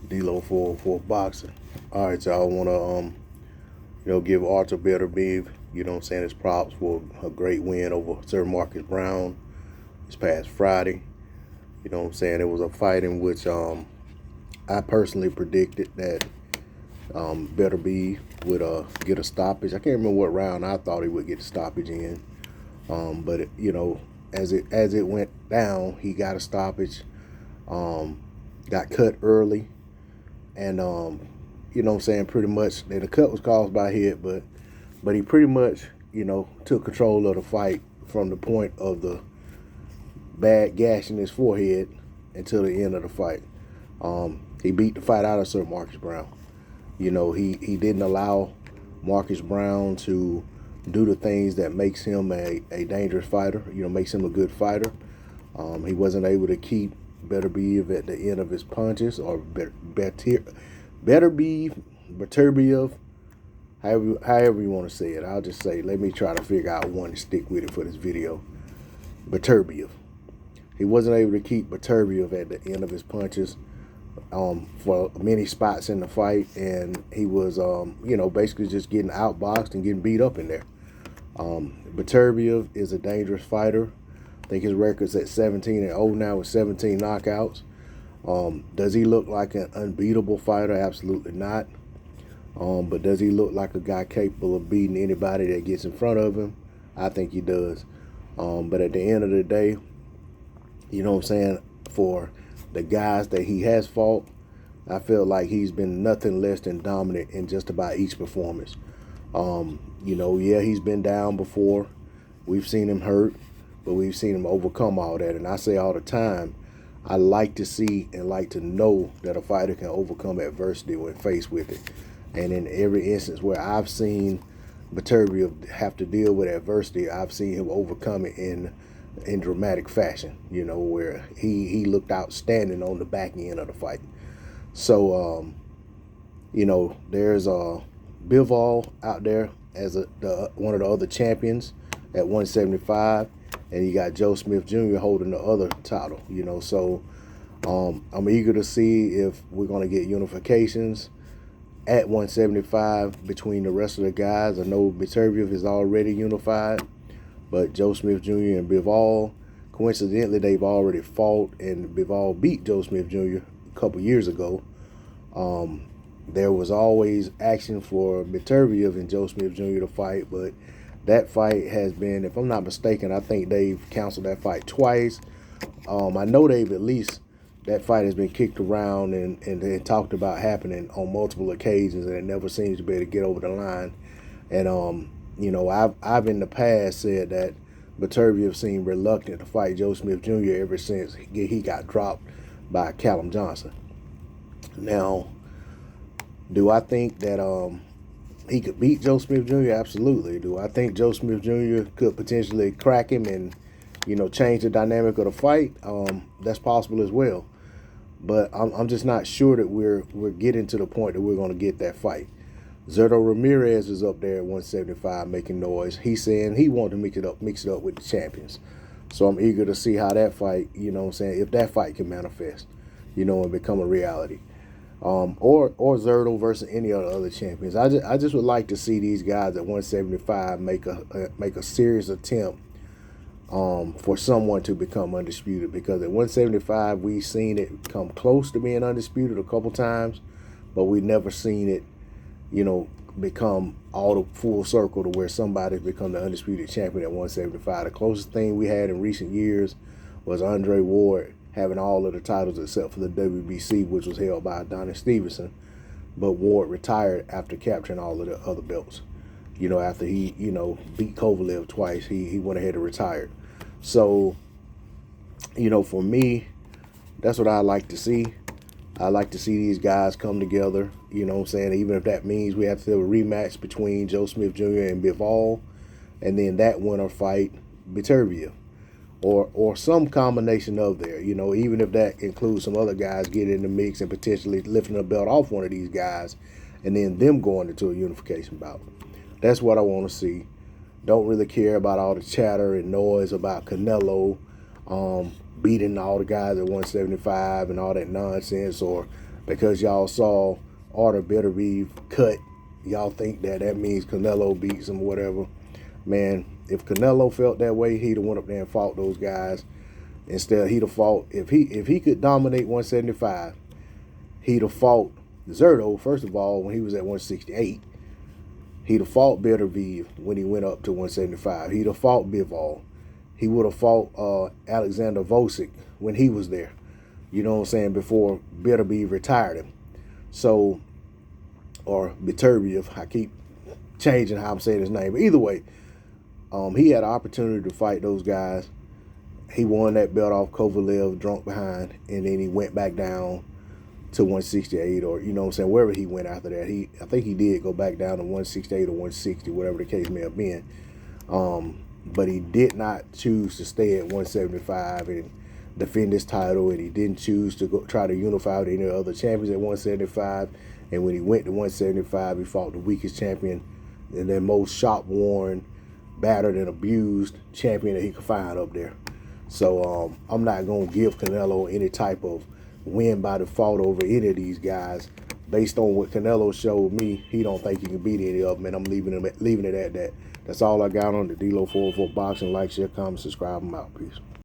D-Lo for boxing. All right, y'all. I want to give Arthur Beterbiev, his props for a great win over Sir Marcus Browne this past Friday. It was a fight in which I personally predicted that Beterbiev would get a stoppage. I can't remember what round I thought he would get the stoppage in. But as it went down, he got a stoppage. Got cut early, and pretty much the cut was caused by a hit, but he pretty much took control of the fight from the point of the bad gash in his forehead until the end of the fight. He beat the fight out of Sir Marcus Browne. He didn't allow Marcus Browne to do the things that makes him a dangerous fighter, makes him a good fighter. He wasn't able to keep Beterbiev at the end of his punches, or Beterbiev, however you want to say it. I'll just say, let me try to figure out one to stick with it for this video. Beterbiev. He wasn't able to keep Beterbiev at the end of his punches for many spots in the fight, and he was, basically just getting outboxed and getting beat up in there. Beterbiev is a dangerous fighter. I think his record's at 17-0 now with 17 knockouts. Does he look like an unbeatable fighter? Absolutely not. But does he look like a guy capable of beating anybody that gets in front of him? I think he does. But at the end of the day, for the guys that he has fought, I feel like he's been nothing less than dominant in just about each performance. Yeah, he's been down before. We've seen him hurt, but we've seen him overcome all that. And I say all the time, I like to see and like to know that a fighter can overcome adversity when faced with it. And in every instance where I've seen Beterbiev have to deal with adversity, I've seen him overcome it in dramatic fashion, where he looked outstanding on the back end of the fight. So, there's Bivol out there as one of the other champions at 175, and you got Joe Smith Jr. holding the other title, So I'm eager to see if we're going to get unifications at 175 between the rest of the guys. I know Beterbiev is already unified, but Joe Smith Jr. and Bivol, coincidentally, they've already fought, and Bivol beat Joe Smith Jr. a couple years ago. There was always action for Beterbiev and Joe Smith Jr. to fight, but that fight has been, if I'm not mistaken, I think they've canceled that fight twice. I know that fight has been kicked around and talked about happening on multiple occasions, and it never seems to be able to get over the line. And I've in the past said that Beterbiev seemed reluctant to fight Joe Smith Jr. ever since he got dropped by Callum Johnson. Now, do I think that he could beat Joe Smith Jr.? Absolutely. Do I think Joe Smith Jr. could potentially crack him and, change the dynamic of the fight? That's possible as well. But I'm just not sure that we're getting to the point that we're going to get that fight. Zurdo Ramirez is up there at 175 making noise. He's saying he wants to mix it up with the champions. So I'm eager to see how that fight, if that fight can manifest, and become a reality. Or Zurdo versus any of the other champions. I just would like to see these guys at 175 make a serious attempt for someone to become undisputed, because at 175 we've seen it come close to being undisputed a couple times, but we've never seen it become all the full circle to where somebody's become the undisputed champion at 175. The closest thing we had in recent years was Andre Ward having all of the titles except for the WBC, which was held by Adonis Stevenson. But Ward retired after capturing all of the other belts. After he, beat Kovalev twice, he went ahead and retired. So, for me, that's what I like to see. I like to see these guys come together, even if that means we have to have a rematch between Joe Smith Jr. and Bivol, and then that winner fight Beterbiev, or some combination of there, even if that includes some other guys getting in the mix and potentially lifting a belt off one of these guys, and then them going into a unification bout. That's what I want to see. Don't really care about all the chatter and noise about Canelo beating all the guys at 175 and all that nonsense, or because y'all saw Arthur Beterbiev cut, y'all think that means Canelo beats him or whatever. Man, if Canelo felt that way, he'd have went up there and fought those guys. Instead, he'd have fought, if he could dominate 175, he'd have fought Zerto, first of all, when he was at 168. He'd have fought Beterbiev when he went up to 175. He'd have fought Bivol. He would have fought Alexander Vosic when he was there. You know what I'm saying? Before Beterbiev retired him. So, or Beterbiev, I keep changing how I'm saying his name. But either way, he had an opportunity to fight those guys. He won that belt off Kovalev, drunk behind, and then he went back down to 168, or you know what I'm saying, wherever he went after that. I think he did go back down to 168 or 160, whatever the case may have been. But he did not choose to stay at 175 and defend his title, and he didn't choose to go try to unify with any other champions at 175. And when he went to 175, he fought the weakest champion and the most shop-worn, battered, and abused champion that he could find up there. So I'm not going to give Canelo any type of win by default over any of these guys. Based on what Canelo showed me, he don't think he can beat any of them, and I'm leaving it at that. That's all I got on the D-Lo 404 Boxing. Like, share, comment, subscribe. I'm out. Peace.